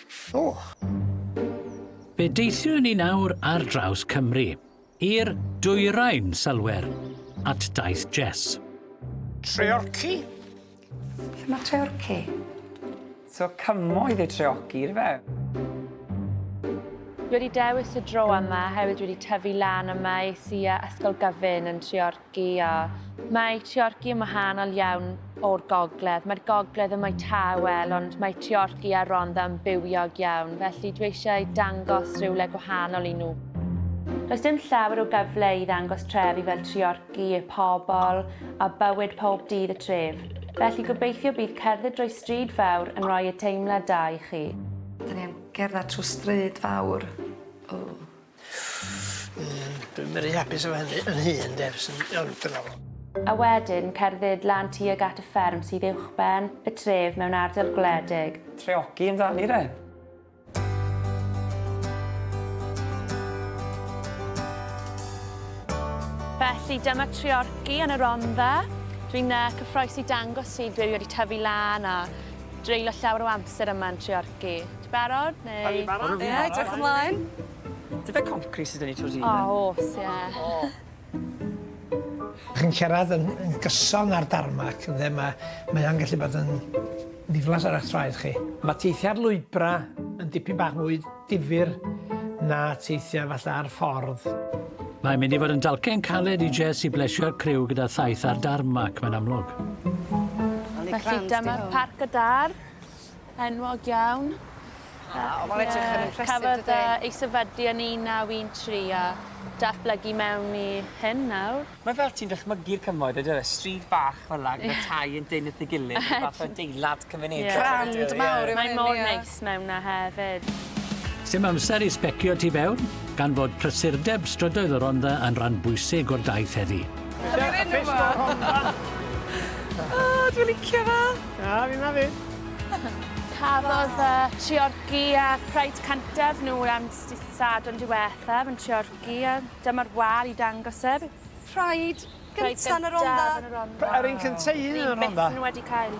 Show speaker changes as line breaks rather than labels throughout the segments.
O!
Fe deithiwn ni nawr ar draws Cymru, i'r dwyrain sylwer, at daith Jess.
Treorci?
Lle mae Treorci?
So cymoedd ei Treorci, fe?
Dwi wedi dewis y dro yma, hefyd wedi tyfu lan yma i si ysgol gyfun yn Treorci. Mae Treorci yn wahanol iawn o'r gogledd. Mae'r gogledd yn mwy tawel, ond mae Treorci a Rhondda yn bywiog iawn. Felly dwi eisiau dangos rhywle gwahanol i nhw. Does dim llawer o gyfle i ddangos trefi fel Treorci, y pobl a bywyd pob dydd y tref. Felly gobeithio bydd cerdded drwy stryd fawr yn rhoi y teimlad da i chi.
Da ni yn gerdded trwy stryd fawr.
Dwi'n mynd i hapus efo hynny yn hun, de, sy'n iawn dyna fo.
A wedyn, cerdded lan tuag at y fferm sydd uwchben y tref mewn ardal gwledig.
Treorci amdani, re?
Felly dyma Treorci yn y Rhondda. Dwi'n cyffroes i dangos i dwi wedi tyfu lan a dreulio llawer o amser yma yn Treorci. Ti'n barod? Neu...
barod?
Ie, edrych ymlaen.
Dy fe concrete sydd yn ei trwy'r un?
O, os, ie.
Chi'n cerdded yn gyson ar darmac, ynde, mae o'n gallu bod yn ddiflas ar eich traed chi. Mae teithiau'r llwybrau yn dipyn bach mwy difyr na teithiau falle ar ffordd.
Mae'n mynd i fod yn dalcen caled i Jess i blesio'r criw gyda thaith ar darmac, mae'n amlwg.
Felly dyma parc y dar, enwog iawn.
Mae'n edrych yn impressive,
Cafodd
dydi?
ei sefydlu yn 1913 a datblygu mewn i hyn nawr.
Mae fel ti'n dychmygu'r cymoedd, ydy? Stryd bach fel la, gyda tai yn dyn wrth ei gilydd, fath o deilad cymunedol.
Grand mawr
Mae'n mor neis mewn na hefyd.
Dim amser i sbecio tu fewn, gan fod prysurdeb strydoedd o Rhondda yn rhan bwysig o'r daith heddi.
Dyna'r enw fo?
O, dwi'n licio fo.
Ja, fi'n na fi.
Cafodd Treorci a Pride cyntaf nhw am Sadwrn diwethaf yn Treorci a dyma'r wal i dangos e.
Pride, gyntaf yn y Rhondda.
Yr un cynta un yn
Byth
Rhondda.
nhw wedi cael.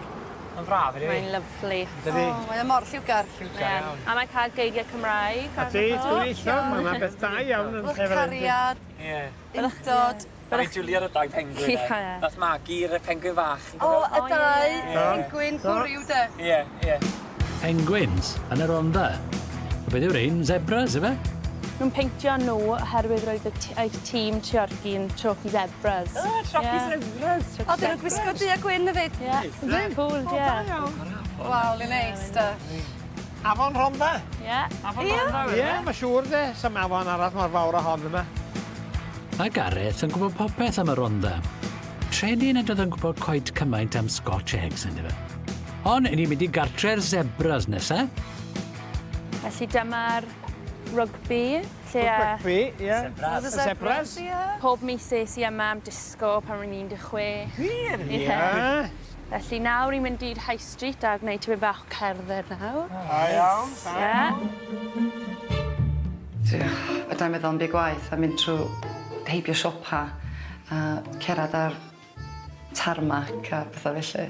Yn braf, ydy?
Mae'n lyflu.
Dydi?
O, mae'n mor lliwgar.
iawn.
A mae'n cael geiriau Cymraeg.
A di, dwi'n eithaf, mae'n beth da iawn yn
Lwch
lle fel hyn.
cariad,
Ie.
undod.
Mae Julia ar y dau pengwyn,
Ie.
Nath Magi'r pengwyn fach.
O, y dau,
ie.
pengwyn, gwrw, de.
Ie, ie.
Penguins yn y Rhondda. A beth yw'r ein? Zebras, efe?
Nhw'n peintio nhw oherwydd roedd y tîm Treorci yn trochi zebras.
O, Treorci zebras.
O, dyn nhw'n gwisgo du a gwyn hefyd.
Ie, cool, ie.
Waw, li'n neis, da.
Afon Rhondda?
Ie.
Ie, mae siŵr de. Sam afon arall mor fawr o hon yma.
Mae Gareth yn gwybod popeth am y Rhondda. Treni nad oedd yn gwybod coed cymaint am Scotch eggs, ynddo fe. Ond, ni'n mynd i gartre'r zebras nesaf.
Felly dyma'r rygbi, lle
Rygbi, ie.
Zebras.
Y zebras.
pob mis es i yma am disgo pan rwy'n 16.
Wir?
Ie.
Ie.
Felly nawr i'n mynd i'r High Street a gwneud tyfu bach o cerdded nawr.
Da iawn.
Ie.
Ydw'n meddwl am byd gwaith a mynd trwy heibio siopa a cerad ar tarmac a bethau felly.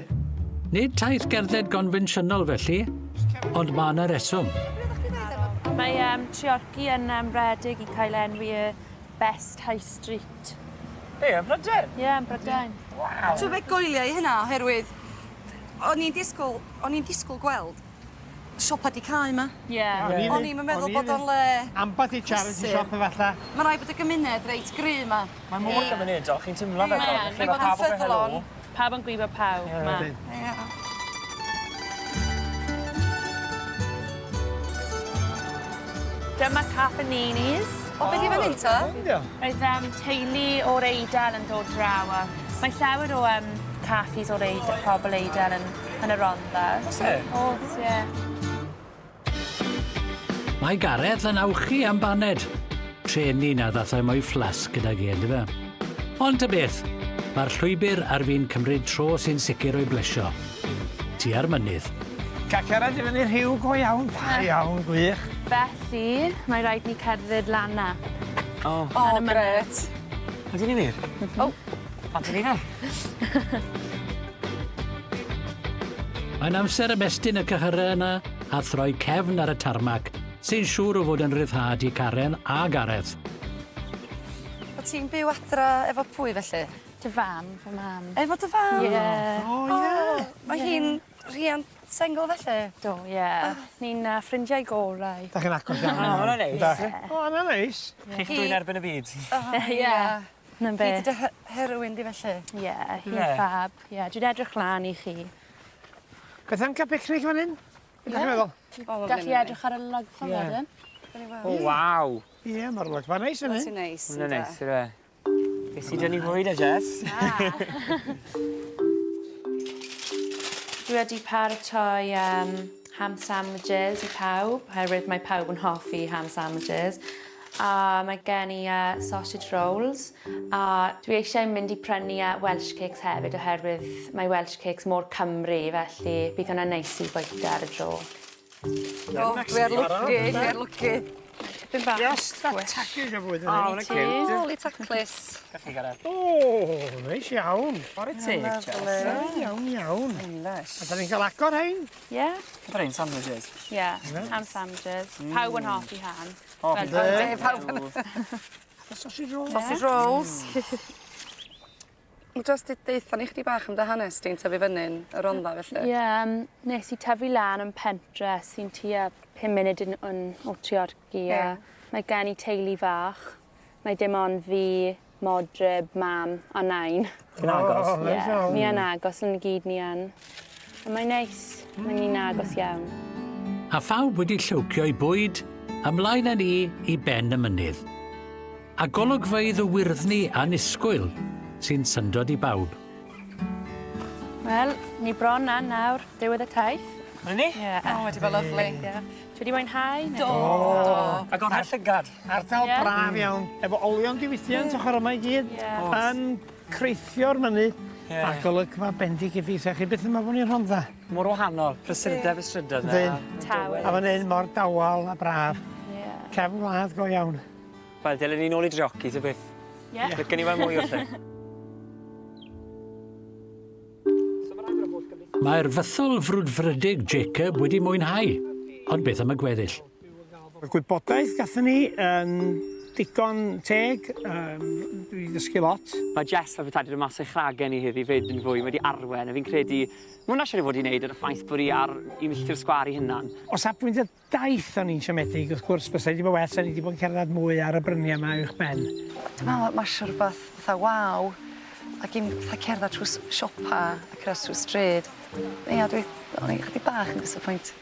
Nid taith gerdded gonfensiynol felly, ond mae yna reswm.
Mae Treorci yn redig i cael enwi y Best High Street.
Ie, yn Brydain?
Ie, yn Brydain.
Waw.
Dwi'n fe goeliau hynna oherwydd o'n i'n disgwyl gweld siopa di cael yma.
Ie.
O'n i'n meddwl bod o'n le...
Ambell i charity
Prysur.
shop efalla.
Mae rai bod y gymuned reit gry yma.
Mae'n mor gymunedol, chi'n tymlo fel
Mae
fel.
yn.
Mae bod yn ffyddlon.
Pawb yn gwybod pawb. ma.
Ie.
Dyma Capaninis.
O, beth i fan hyn ta?
Roedd teulu o'r Eidal yn dod draw. Mae llawer o caffis o'r Eidal, pobl Eidal yn y Rhondda.
Oes e?
Oes, ie.
Mae Gareth yn awchu am baned. Treni na ddathau mwy fflas gyda gi, ynddo fe. Ond y beth, mae'r llwybr ar fi'n cymryd tro sy'n sicr o'i blesio. Ti ar mynydd.
Cacerad i fyny rhyw go iawn. Da iawn, gwych.
Felly, mae rhaid ni cerdded lan na.
O.
O, gret.
Ydyn ni'n wir?
O.
Ydyn ni'n fel?
Mae'n amser ymestyn y cyhyrau yna a throi cefn ar y tarmac sy'n siŵr o fod yn ryddhad i Karen a Gareth.
O ti'n byw adra efo pwy felly?
Dy fam, fy mam.
Efo dy fam?
Ie.
O, ie.
Mae hi'n rhian sengl felly?
Do, ie. Ni'n ffrindiau gorau.
Da chi'n agos iawn.
O, hwnna'n neis.
O, hwnna'n neis.
Chi'ch dwi'n erbyn y byd.
Ie. Na'n
Hi
beth.
dy herwyn di felly?
Ie, hi'n
Ie.
ffab. Ie, dwi'n edrych lan i chi.
Beth am cael picnic fan hyn? Beth chi'n meddwl?
Gallu edrych ar y logfa
Ie.
wedyn?
O, waw.
Ie, mae'r lwg. Mae'n neis fan hyn.
Ti'n neis.
Hwnna'n neis, ydw e. Beth sy'n dynnu fwyd e, Jess?
Dwi wedi paratoi ham sandwiches i pawb, oherwydd mae pawb yn hoffi ham sandwiches. A mae gen i sausage rolls. A dwi eisiau mynd i prynu Welsh cakes hefyd, oherwydd mae Welsh cakes mor Cymru, felly bydd hwnna'n neis i bwyta ar y dro.
O, dwi ar lwcu. Tipyn bach.
Just that tackage o fwyd
O,
yn
hwnna'n cute.
Holy taclus.
Gall chi Gareth.
O, neis iawn.
Bore teg, Jess.
Iawn, iawn.
Lush.
A da ni'n cael agor hein?
Ie?
Gyda'r ein sandwiches.
Ie, ham sandwiches. Pawb yn hoffi ham.
O,
Fel
pawb yn-
Sausage roll.
Sausage rolls. Just deitha ni chdi bach am dy hanes di'n tyfu fyny'n y ronda felly.
Ie, nes i tyfu lan yn pentre sy'n tua 5 munud o Treorci.
Ie.
Mae gen i teulu fach. Mae dim ond fi, Modryb, mam a nain.
Chi'n agos.
O, neis iawn.
Ni yn agos, yn y gyd ni yn. A mae'n neis, mae ni'n agos iawn.
A phawb wedi llwcio i bwyd, ymlaen â ni i ben y mynydd. A golygfeydd y wyrddni anusgwyl sy'n syndod i bawb.
Wel, ni bron na nawr, diwedd y taith.
Hwna ni?
Ie.
O, wedi bod lyflu.
Ti wedi mwynhau? neu?
Ac o'r llygad.
Ardal
Ie.
braf iawn. Efo olion diwylliant ochr yma i gyd.
Ie.
Yn creithio'r mynydd.
Ie.
A golygfa bendig i ffeithio. Chi beth yma bod ni'n rhondda?
Mor wahanol. Prysurdeb y strydoedd.
Ydyn.
Tawydd.
A fan hyn mor dawal a braf.
Ie.
Cefn wlad go iawn.
Wel, dylen ni nôl i Treorci, ty beth.
Ie.
Lycan ni fel mwy o lle.
Mae'r fythol frwdfrydig Jacob wedi mwynhau, ond beth am y gweddill?
Y gwybodaeth gathen ni yn digon teg. Dwi wedi dysgu lot.
Mae Jess fel bethau wedi mas o'i chragen i heddi fyd yn fwy, mae wedi arwen, a fi'n credu... Mae hwnna siarad fod i wneud ar y ffaith bod i ar i milltir sgwar i hynna'n.
O safbwynt y daith o'n i'n siomedig, wrth gwrs, bysau wedi bod well, ni wedi bod yn cerdded mwy ar y bryniau yma uwch ben.
Dwi'n meddwl mae siwr rhywbeth fatha waw. Ac i'n fatha cerdded trwy siopa ac ras trwy stryd. Ia, o'n i chydig bach yn disappoint.